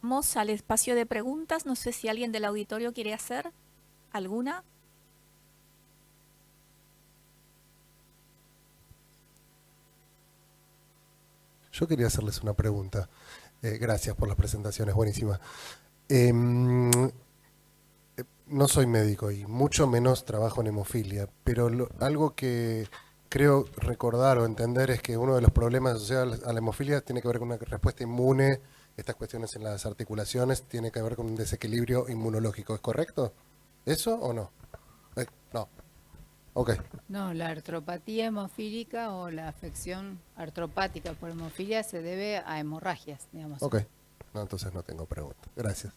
Vamos al espacio de preguntas. No sé si alguien del auditorio quiere hacer alguna. Yo quería hacerles una pregunta. Gracias por las presentaciones, buenísimas. Em, no soy médico y mucho menos trabajo en hemofilia, pero algo que creo recordar o entender es que uno de los problemas asociados a la hemofilia tiene que ver con una respuesta inmune, estas cuestiones en las articulaciones, tiene que ver con un desequilibrio inmunológico, ¿es correcto? ¿Eso o no? No, ok, No, la artropatía hemofílica o la afección artropática por hemofilia se debe a hemorragias, digamos. ok. No, entonces no tengo pregunta. Gracias.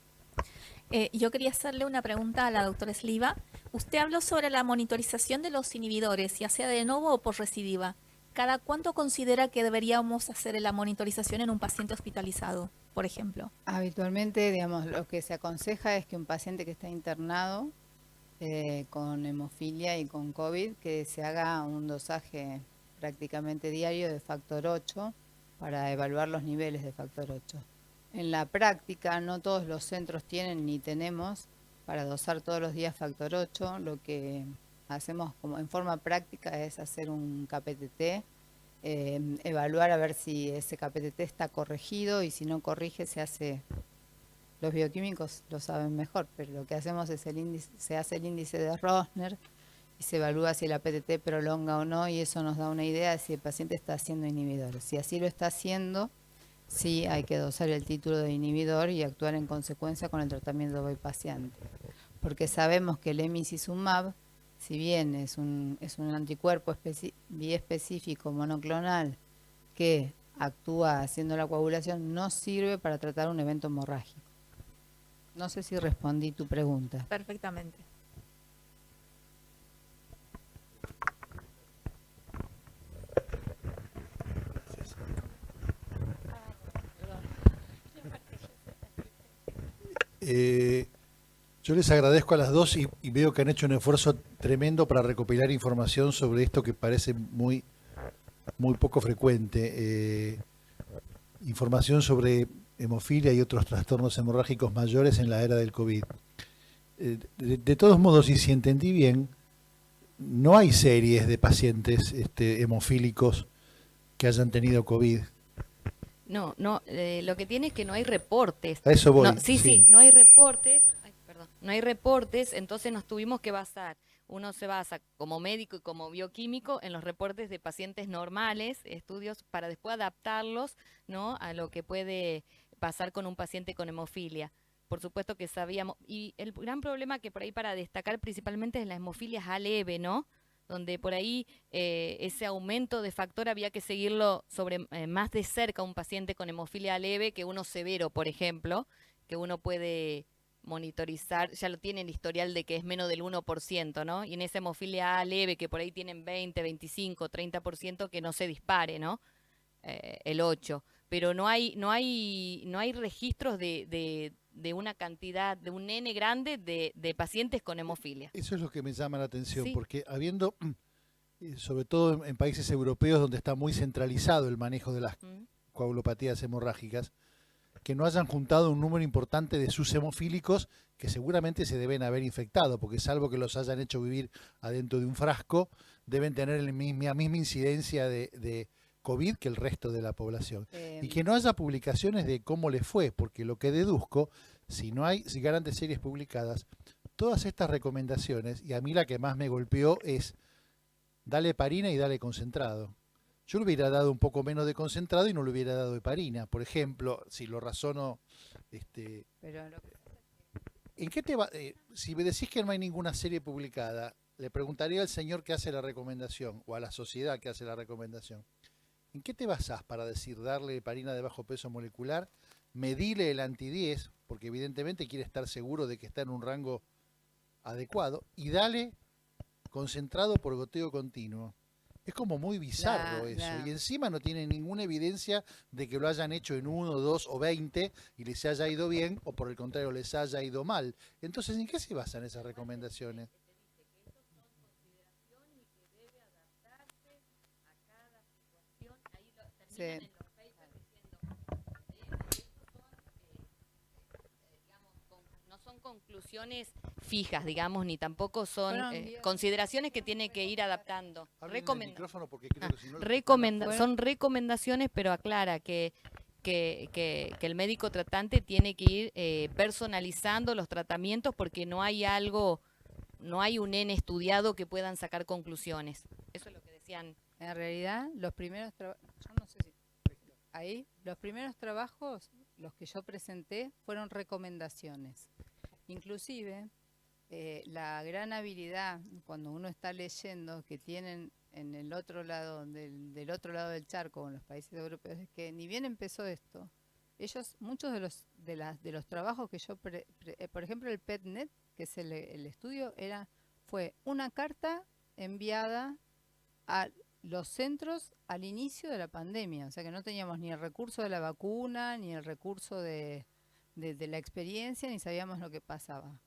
Yo quería hacerle una pregunta a la doctora Sliva. Usted habló sobre la monitorización de los inhibidores, ya sea de novo o por recidiva. ¿Cada cuánto considera que deberíamos hacer la monitorización en un paciente hospitalizado, por ejemplo? Habitualmente, digamos, lo que se aconseja es que un paciente que está internado con hemofilia y con COVID, que se haga un dosaje prácticamente diario de factor 8 para evaluar los niveles de factor 8. En la práctica, no todos los centros tienen ni tenemos para dosar todos los días factor 8. Lo que hacemos como en forma práctica es hacer un KPTT, evaluar a ver si ese KPTT está corregido y si no corrige se hace. Los bioquímicos lo saben mejor, pero lo que hacemos es se hace el índice de Rosner y se evalúa si el APTT prolonga o no, y eso nos da una idea de si el paciente está haciendo inhibidores. Si así lo está haciendo, sí hay que dosar el título de inhibidor y actuar en consecuencia con el tratamiento bypassiante. Porque sabemos que el emicizumab, si bien es un anticuerpo biespecífico monoclonal que actúa haciendo la coagulación, no sirve para tratar un evento hemorrágico. No sé si respondí tu pregunta. Perfectamente. Eh, yo les agradezco a las dos y veo que han hecho un esfuerzo tremendo para recopilar información sobre esto que parece muy poco frecuente. Información sobre hemofilia y otros trastornos hemorrágicos mayores en la era del COVID. De todos modos, y si entendí bien, no hay series de pacientes hemofílicos que hayan tenido COVID. No, no, lo que tiene es que no hay reportes. A eso No, voy, sí, sí. sí, no hay reportes. Ay, perdón. No hay reportes, entonces nos tuvimos que basar. Uno se basa como médico y como bioquímico en los reportes de pacientes normales, estudios para después adaptarlos, ¿no?, a lo que puede pasar con un paciente con hemofilia. Por supuesto que sabíamos, y el gran problema que por ahí para destacar principalmente es la hemofilia A leve, ¿no?, donde por ahí ese aumento de factor había que seguirlo sobre más de cerca a un paciente con hemofilia leve que uno severo, por ejemplo, que uno puede monitorizar, ya lo tiene el historial de que es menos del 1%, ¿no? Y en esa hemofilia A leve que por ahí tienen 20, 25, 30% que no se dispare, ¿no? El 8, pero no hay registros de una cantidad, de un N grande de pacientes con hemofilia. Eso es lo que me llama la atención, Sí. porque habiendo, sobre todo en países europeos donde está muy centralizado el manejo de las Mm. coagulopatías hemorrágicas, que no hayan juntado un número importante de sus hemofílicos que seguramente se deben haber infectado, porque salvo que los hayan hecho vivir adentro de un frasco, deben tener la misma incidencia de COVID que el resto de la población. Y que no haya publicaciones de cómo les fue, porque lo que deduzco, si no hay grandes series publicadas, todas estas recomendaciones, y a mí la que más me golpeó es dale heparina y dale concentrado. Yo le hubiera dado un poco menos de concentrado y no le hubiera dado heparina. Por ejemplo, si lo razono, Pero ¿en qué te va? Si me decís que no hay ninguna serie publicada, le preguntaría al señor que hace la recomendación o a la sociedad que hace la recomendación. ¿En qué te basás para decir darle heparina de bajo peso molecular, medile el anti-10, porque evidentemente quiere estar seguro de que está en un rango adecuado, y dale concentrado por goteo continuo? Es como muy bizarro eso. Y encima no tiene ninguna evidencia de que lo hayan hecho en 1, 2 o 20 y les haya ido bien o por el contrario les haya ido mal. Entonces, ¿en qué se basan esas recomendaciones? sí. conclusiones fijas, digamos, ni tampoco son Fueron guías. consideraciones que tiene que ir adaptando. Hablen en el Recomenda- micrófono porque creo que si no... Son recomendaciones, pero aclara que el médico tratante tiene que ir personalizando los tratamientos porque no hay un N estudiado que puedan sacar conclusiones. Eso es lo que decían. En realidad, los primeros trabajos, yo no sé si ahí, los primeros trabajos, los que yo presenté, fueron recomendaciones. Inclusive, la gran habilidad cuando uno está leyendo que tienen en el otro lado del otro lado del charco, en los países europeos, es que ni bien empezó esto, ellos, muchos de los trabajos que yo, por ejemplo, el PetNet, que es el estudio, fue una carta enviada a los centros al inicio de la pandemia, o sea que no teníamos ni el recurso de la vacuna, ni el recurso de la experiencia, ni sabíamos lo que pasaba.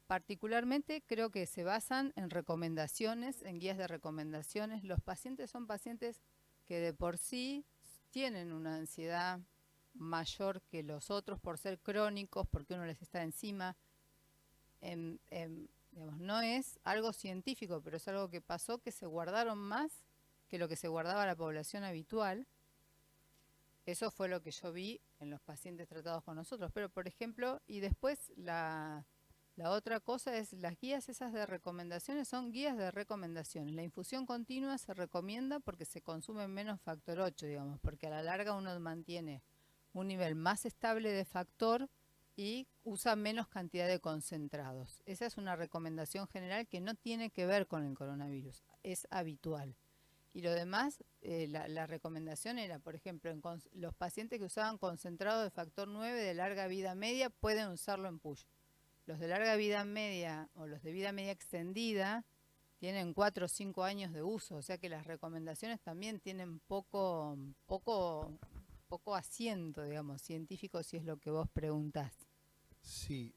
Particularmente creo que se basan en recomendaciones, en guías de recomendaciones. Los pacientes son pacientes que de por sí tienen una ansiedad mayor que los otros por ser crónicos, porque uno les está encima. Digamos, no es algo científico, pero es algo que pasó, que se guardaron más que lo que se guardaba la población habitual. Eso fue lo que yo vi en los pacientes tratados con nosotros. Pero, por ejemplo, y después la otra cosa es, las guías esas de recomendaciones son guías de recomendaciones. La infusión continua se recomienda porque se consume menos factor 8, digamos, porque a la larga uno mantiene un nivel más estable de factor y usa menos cantidad de concentrados. Esa es una recomendación general que no tiene que ver con el coronavirus, es habitual. Y lo demás, la recomendación era, por ejemplo, los pacientes que usaban concentrado de factor 9 de larga vida media pueden usarlo en push. Los de larga vida media o los de vida media extendida tienen 4 o 5 años de uso, o sea que las recomendaciones también tienen poco asiento, digamos, científico, si es lo que vos preguntás. Sí.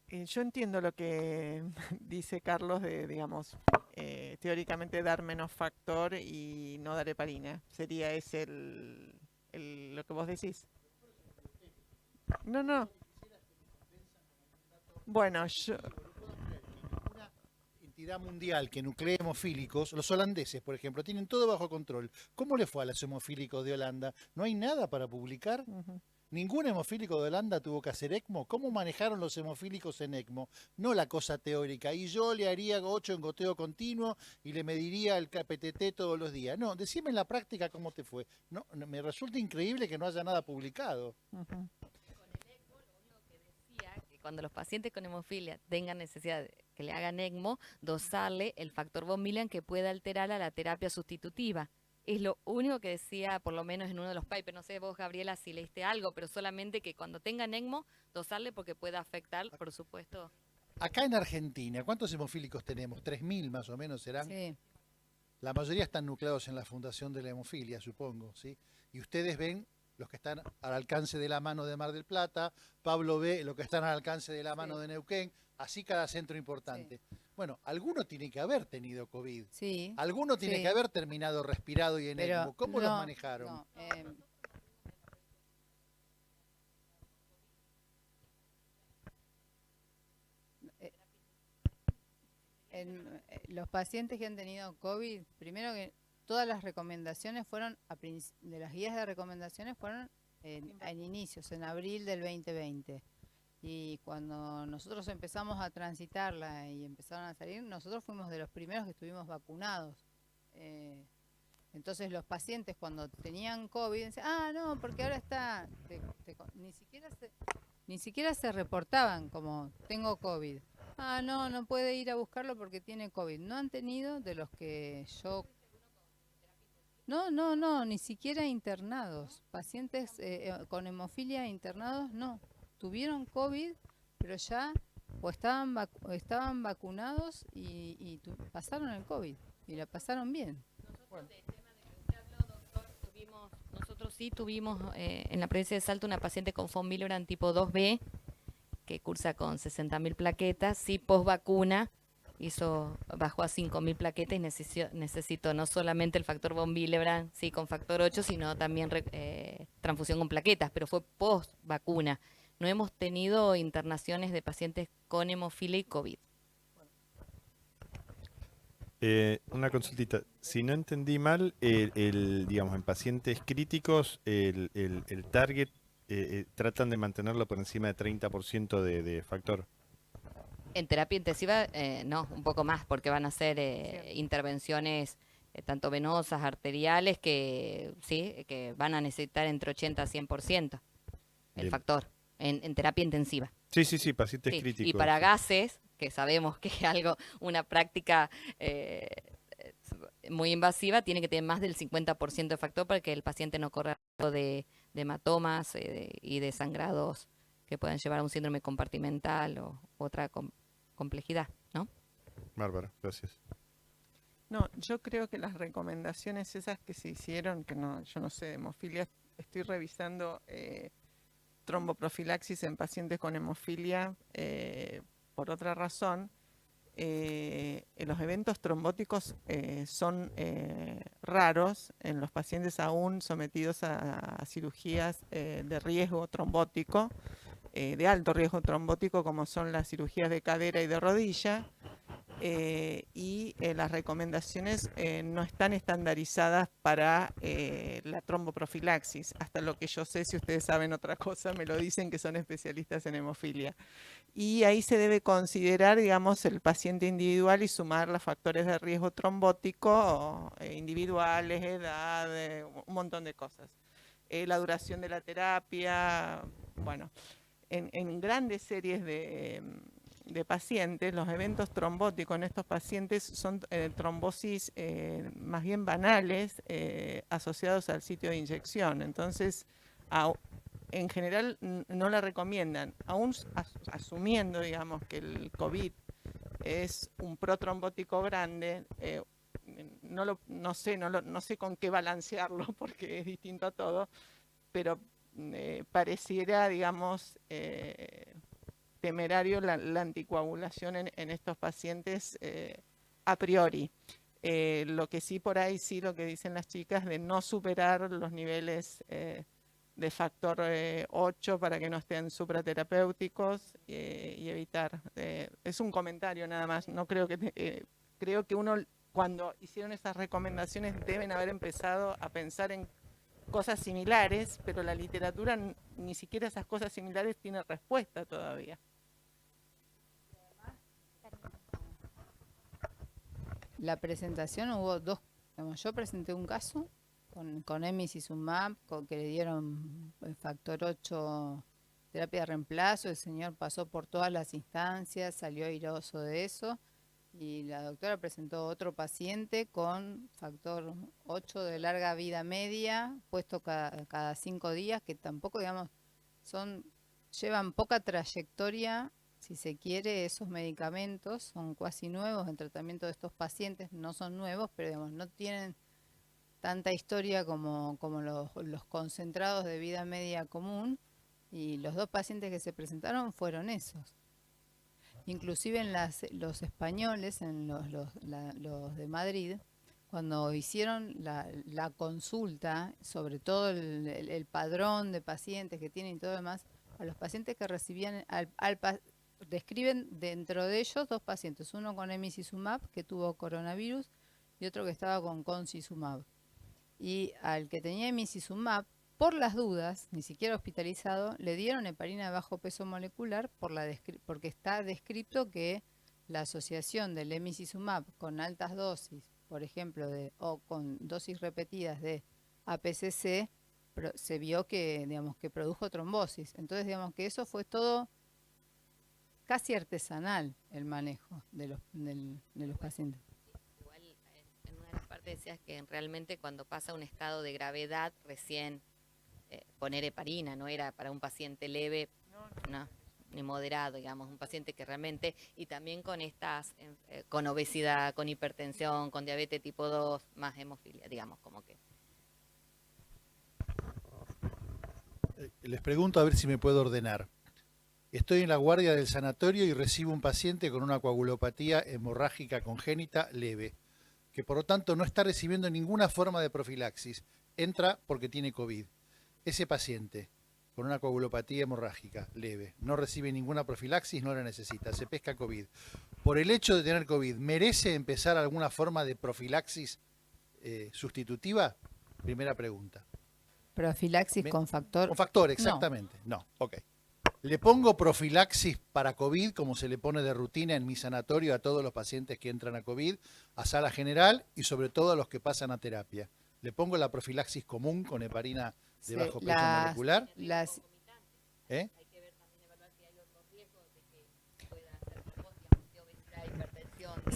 Yo entiendo lo que dice Carlos de, digamos, teóricamente dar menos factor y no dar heparina. ¿Sería ese lo que vos decís? No. Bueno, yo... Una entidad mundial que nuclea hemofílicos, los holandeses, por ejemplo, tienen todo bajo control. ¿Cómo le fue a los hemofílicos de Holanda? ¿No hay nada para publicar? ¿Ningún hemofílico de Holanda tuvo que hacer ECMO? ¿Cómo manejaron los hemofílicos en ECMO? No la cosa teórica. Y yo le haría 8 en goteo continuo y le mediría el KPTT todos los días. No, decime en la práctica cómo te fue. No, me resulta increíble que no haya nada publicado. Que cuando los pacientes con hemofilia tengan necesidad de que le hagan ECMO, dosarle el factor von Willebrand que pueda alterar a la terapia sustitutiva. Es lo único que decía, por lo menos en uno de los papers. No sé vos, Gabriela, si leíste algo, pero solamente que cuando tengan ECMO, dosarle porque pueda afectar, por supuesto. Acá en Argentina, ¿cuántos hemofílicos tenemos? 3.000 más o menos serán. Sí. La mayoría están nucleados en la Fundación de la Hemofilia, supongo, ¿sí? Y ustedes ven los que están al alcance de la mano de Mar del Plata, Pablo ve los que están al alcance de la mano de Neuquén, así cada centro importante. Sí. Bueno, alguno tiene que haber tenido COVID. Sí. Alguno tiene Sí. que haber terminado respirado y en Pero ECMO. ¿Cómo los no, manejaron? no, los pacientes que han tenido COVID, primero que todas las recomendaciones fueron, de las guías de recomendaciones fueron en inicios, en abril del 2020. Y cuando nosotros empezamos a transitarla y empezaron a salir, nosotros fuimos de los primeros que estuvimos vacunados. Entonces los pacientes cuando tenían COVID decían, no, porque ahora está, ni siquiera se reportaban como tengo COVID. No puede ir a buscarlo porque tiene COVID. No han tenido de los que yo... No, ni siquiera internados. Pacientes con hemofilia internados, no. Tuvieron COVID, pero ya o estaban vacunados y pasaron el COVID y la pasaron bien. Nosotros sí tuvimos en la provincia de Salta una paciente con von Willebrand tipo 2B que cursa con 60.000 plaquetas, sí post vacuna, bajó a 5.000 plaquetas y necesito no solamente el factor von Willebrand, sí, con factor 8, sino también transfusión con plaquetas, pero fue post vacuna. No hemos tenido internaciones de pacientes con hemofilia y COVID. Una consultita. Si no entendí mal, digamos, en pacientes críticos, el target tratan de mantenerlo por encima de 30% de factor. En terapia intensiva, no, un poco más, porque van a ser intervenciones tanto venosas, arteriales, que sí, que van a necesitar entre 80 a 100% el Bien. factor en terapia intensiva. Sí, pacientes Sí, críticos. y para gases, que sabemos que es una práctica muy invasiva, tiene que tener más del 50% de factor para que el paciente no corra riesgo de hematomas y de sangrados que puedan llevar a un síndrome compartimental o otra complejidad, ¿no? Bárbara, gracias. No, yo creo que las recomendaciones esas que se hicieron, que no, yo no sé, hemofilia, estoy revisando tromboprofilaxis en pacientes con hemofilia por otra razón. Los eventos trombóticos son raros en los pacientes aún sometidos a cirugías de riesgo trombótico, de alto riesgo trombótico, como son las cirugías de cadera y de rodilla. Y las recomendaciones no están estandarizadas para la tromboprofilaxis. Hasta lo que yo sé, si ustedes saben otra cosa, me lo dicen, que son especialistas en hemofilia. Y ahí se debe considerar, digamos, el paciente individual y sumar los factores de riesgo trombótico individuales, edad, un montón de cosas. La duración de la terapia, bueno, en grandes series de pacientes, los eventos trombóticos en estos pacientes son trombosis más bien banales asociados al sitio de inyección. Entonces, en general no la recomiendan, aún asumiendo, digamos, que el COVID es un protrombótico grande. No sé con qué balancearlo porque es distinto a todo, pero pareciera, digamos, temerario la anticoagulación en estos pacientes a priori. Lo que sí por ahí, sí lo que dicen las chicas, de no superar los niveles de factor 8 para que no estén supraterapéuticos y evitar. Es un comentario nada más, no creo que... creo que uno, cuando hicieron esas recomendaciones, deben haber empezado a pensar en cosas similares, pero la literatura ni siquiera esas cosas similares tiene respuesta todavía. La presentación hubo dos, digamos, yo presenté un caso con emicizumab, que le dieron el factor 8 terapia de reemplazo. El señor pasó por todas las instancias, salió airoso de eso, y la doctora presentó otro paciente con factor 8 de larga vida media, puesto cada 5 días, que tampoco, digamos, llevan poca trayectoria, si se quiere. Esos medicamentos son cuasi nuevos en tratamiento de estos pacientes, no son nuevos, pero digamos, no tienen tanta historia como los concentrados de vida media común, y los dos pacientes que se presentaron fueron esos. Inclusive en los españoles, en los de Madrid, cuando hicieron la consulta, sobre todo el padrón de pacientes que tienen y todo lo demás, a los pacientes que recibían, describen dentro de ellos dos pacientes, uno con emicizumab, que tuvo coronavirus, y otro que estaba con concizumab. Y al que tenía emicizumab, por las dudas, ni siquiera hospitalizado, le dieron heparina de bajo peso molecular porque está descrito que la asociación del emicizumab con altas dosis, por ejemplo, o con dosis repetidas de APCC, se vio que, digamos, que produjo trombosis. Entonces, digamos que eso fue todo casi artesanal, el manejo de los pacientes. Igual, en una de las partes decías que realmente cuando pasa un estado de gravedad, recién poner heparina, no era para un paciente leve, no, ni moderado, digamos, un paciente que realmente, y también con con obesidad, con hipertensión, con diabetes tipo 2, más hemofilia, digamos, como que. Les pregunto a ver si me puedo ordenar. Estoy en la guardia del sanatorio y recibo un paciente con una coagulopatía hemorrágica congénita leve, que por lo tanto no está recibiendo ninguna forma de profilaxis. Entra porque tiene COVID. Ese paciente con una coagulopatía hemorrágica leve no recibe ninguna profilaxis, no la necesita, se pesca COVID. Por el hecho de tener COVID, ¿merece empezar alguna forma de profilaxis sustitutiva? Primera pregunta. Profilaxis Me- con factor. Con factor, exactamente. No, ok. ¿Le pongo profilaxis para COVID, como se le pone de rutina en mi sanatorio a todos los pacientes que entran a COVID, a sala general y sobre todo a los que pasan a terapia? ¿Le pongo la profilaxis común con heparina de Sí, bajo peso las- molecular? las- ¿Eh?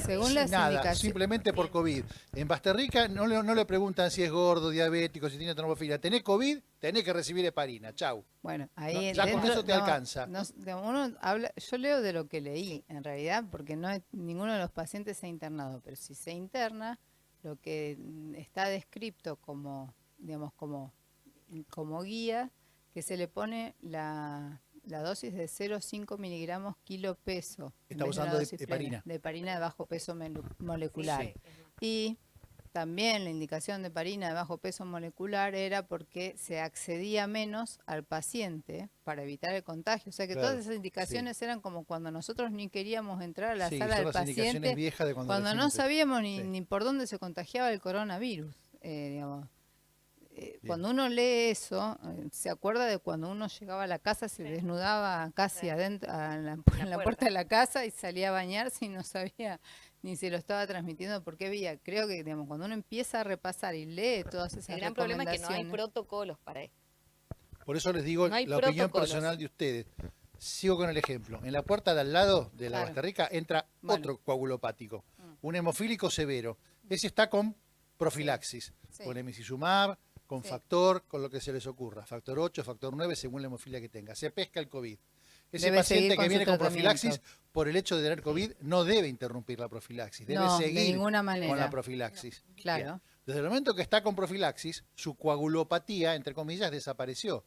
según las Nada, indicaciones. simplemente por COVID. En Basterrica no le preguntan si es gordo, diabético, si tiene trombofilia. ¿Tenés COVID? Tenés que recibir heparina. Chau. Bueno, ahí No, ya con eso te alcanza. Uno habla, yo leo de lo que leí, en realidad, porque ninguno de los pacientes se ha internado, pero si se interna, lo que está descrito como, digamos, como guía, que se le pone la dosis de 0,5 miligramos kilo peso. en Está vez de una usando de dosis plena, heparina. de heparina de bajo peso molecular. Sí. Y también la indicación de heparina de bajo peso molecular era porque se accedía menos al paciente para evitar el contagio. O sea que Claro, todas esas indicaciones eran como cuando nosotros ni queríamos entrar a la Sí, sala son del las indicaciones paciente, viejas de cuando cuando recién no empezó. sabíamos Sí. ni por dónde se contagiaba el coronavirus. Digamos. Bien. Cuando uno lee eso, se acuerda de cuando uno llegaba a la casa, se desnudaba casi adentro, en la puerta de la casa y salía a bañarse y no sabía ni si lo estaba transmitiendo porque veía. Creo que, digamos, cuando uno empieza a repasar y lee todas esas El gran problema es que no hay recomendaciones, protocolos para esto. Por eso les digo No hay la opinión protocolos. personal de ustedes. Sigo con el ejemplo. En la puerta de al lado de la Claro. Basterrica entra Bueno. otro coagulopático, un hemofílico severo. Ese está con profilaxis, Sí. con emicizumab, con Sí. factor, con lo que se les ocurra. Factor 8, factor 9, según la hemofilia que tenga. Se pesca el COVID. Ese Debe seguir paciente con que su viene con tratamiento. profilaxis, por el hecho de tener COVID, no debe interrumpir la profilaxis. Debe no, de seguir ninguna con manera. la profilaxis. Claro. Bien. Desde el momento que está con profilaxis, su coagulopatía, entre comillas, desapareció.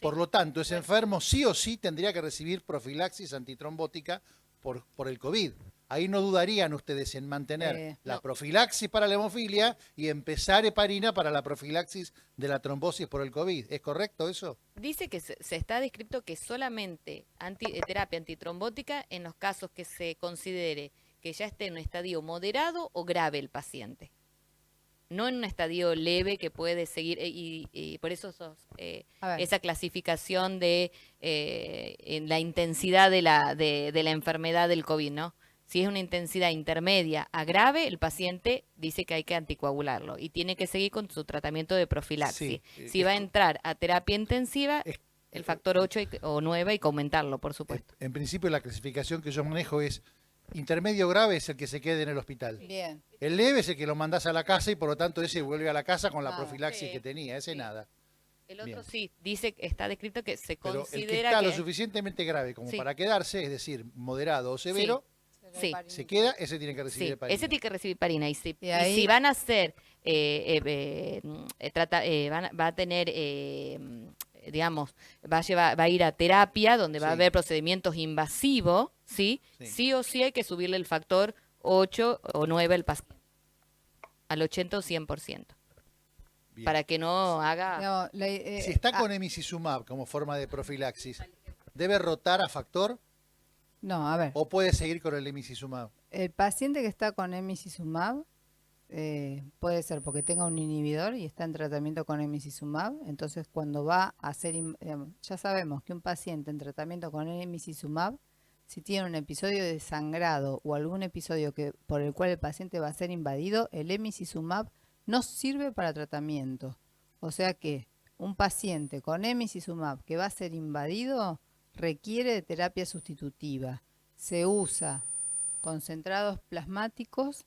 Por lo tanto, ese enfermo sí o sí tendría que recibir profilaxis antitrombótica por el COVID. Ahí no dudarían ustedes en mantener la No. profilaxis para la hemofilia y empezar heparina para la profilaxis de la trombosis por el COVID. ¿Es correcto eso? Dice que se está descrito que solamente terapia antitrombótica en los casos que se considere que ya esté en un estadio moderado o grave el paciente. No en un estadio leve que puede seguir, y por eso A ver. esa clasificación de en la intensidad de la enfermedad del COVID, ¿no? Si es una intensidad intermedia a grave, el paciente dice que hay que anticoagularlo y tiene que seguir con su tratamiento de profilaxis. Sí, Si va a entrar a terapia intensiva, es- el factor 8 o 9 hay que aumentarlo, por supuesto. En principio, la clasificación que yo manejo es intermedio grave es el que se quede en el hospital. Bien. El leve es el que lo mandás a la casa y por lo tanto ese vuelve a la casa con la Nada. profilaxis Sí, que tenía. Ese sí. nada. El otro Bien. sí, dice, está descrito que se Pero el que considera está que... lo suficientemente grave como Sí. para quedarse, es decir, moderado o severo, Sí. se queda, ese tiene que recibir Sí, heparina. ese tiene que recibir heparina. Y si, Y ahí- y si van a hacer, va a tener, digamos, va a ir a terapia, donde va a Sí. haber procedimientos invasivos, ¿sí? Sí. Sí o sí hay que subirle el factor 8 o 9 al paciente, al 80 o 100%, Bien. para que no haga... Digamos, Si está con emicizumab como forma de profilaxis, ¿debe rotar a factor no, a ver. o puede seguir con el emicizumab? El paciente que está con emicizumab puede ser porque tenga un inhibidor y está en tratamiento con emicizumab. Entonces, cuando va a hacer, ya sabemos que un paciente en tratamiento con emicizumab, si tiene un episodio de sangrado o algún episodio por el cual el paciente va a ser invadido, el emicizumab no sirve para tratamiento. O sea que un paciente con emicizumab que va a ser invadido requiere de terapia sustitutiva. Se usa concentrados plasmáticos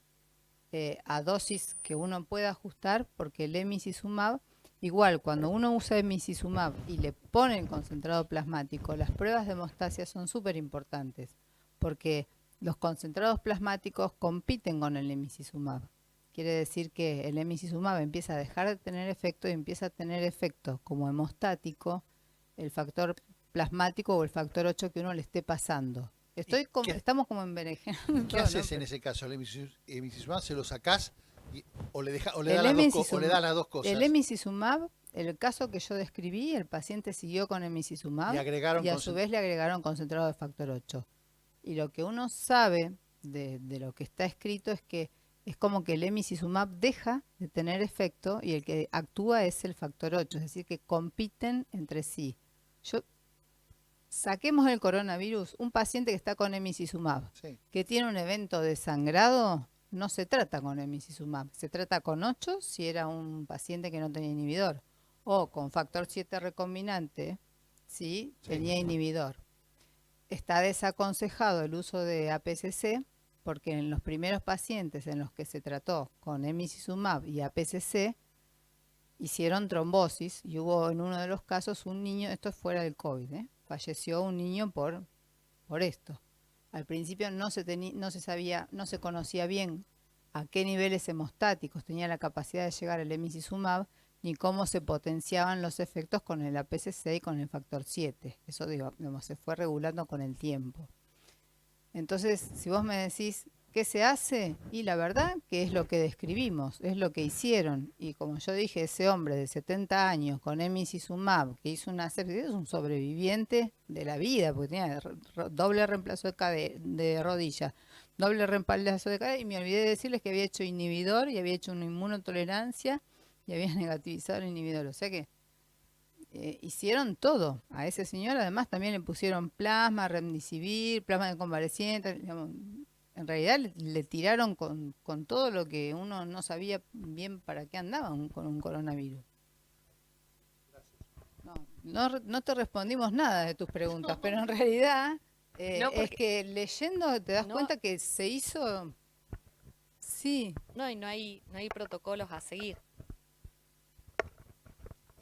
a dosis que uno pueda ajustar, porque el emicizumab, igual cuando uno usa emicizumab y le ponen concentrado plasmático, las pruebas de hemostasia son súper importantes, porque los concentrados plasmáticos compiten con el emicizumab. Quiere decir que el emicizumab empieza a dejar de tener efecto y empieza a tener efecto como hemostático. El factor plasmático o el factor 8 que uno le esté pasando. Estamos como envenenando. ¿Qué haces en ese caso? ¿El emicizumab se lo sacás o le das las dos cosas? El emicizumab, el caso que yo describí, el paciente siguió con emicizumab y a su vez le agregaron concentrado de factor 8. Y lo que uno sabe de lo que está escrito es que es como que el emicizumab deja de tener efecto y el que actúa es el factor 8, es decir, que compiten entre sí. Saquemos el coronavirus, un paciente que está con emicizumab, Sí. que tiene un evento de sangrado, no se trata con emicizumab, se trata con 8 si era un paciente que no tenía inhibidor, o con factor 7 recombinante si tenía inhibidor. Está desaconsejado el uso de APCC porque en los primeros pacientes en los que se trató con emicizumab y APCC hicieron trombosis y hubo en uno de los casos un niño, esto es fuera del COVID, falleció un niño por esto. Al principio no se conocía bien a qué niveles hemostáticos tenía la capacidad de llegar el emicizumab ni cómo se potenciaban los efectos con el APCC y con el factor 7. Eso se fue regulando con el tiempo. Entonces, si vos me decís, ¿qué se hace? Y la verdad que es lo que describimos, es lo que hicieron. Y como yo dije, ese hombre de 70 años con emicizumab, que hizo una sepsis, es un sobreviviente de la vida, porque tenía doble reemplazo de rodilla, doble reemplazo de cadera, y me olvidé de decirles que había hecho inhibidor y había hecho una inmunotolerancia y había negativizado el inhibidor. O sea que hicieron todo. A ese señor además también le pusieron plasma, remdesivir, plasma de convaleciente, digamos. En realidad le tiraron con todo lo que uno no bien para qué andaba con un coronavirus. No te respondimos nada de tus preguntas, pero en realidad es que leyendo te das cuenta que se hizo... Sí. No, y no hay protocolos a seguir.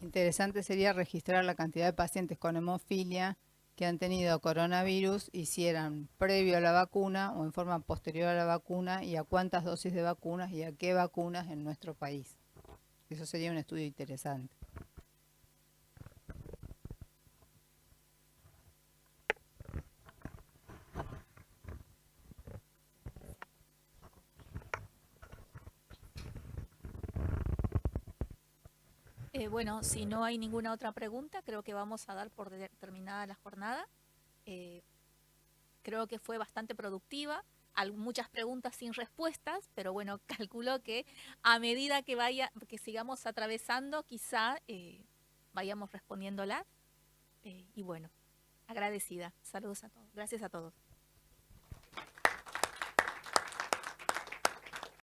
Interesante sería registrar la cantidad de pacientes con hemofilia que han tenido coronavirus y si eran previo a la vacuna o en forma posterior a la vacuna y a cuántas dosis de vacunas y a qué vacunas en nuestro país. Eso sería un estudio interesante. Bueno, si no hay ninguna otra pregunta, creo que vamos a dar por terminada la jornada. Creo que fue bastante productiva, muchas preguntas sin respuestas, pero bueno, calculo que a medida que sigamos atravesando, quizá vayamos respondiéndolas. Y bueno, agradecida. Saludos a todos. Gracias a todos.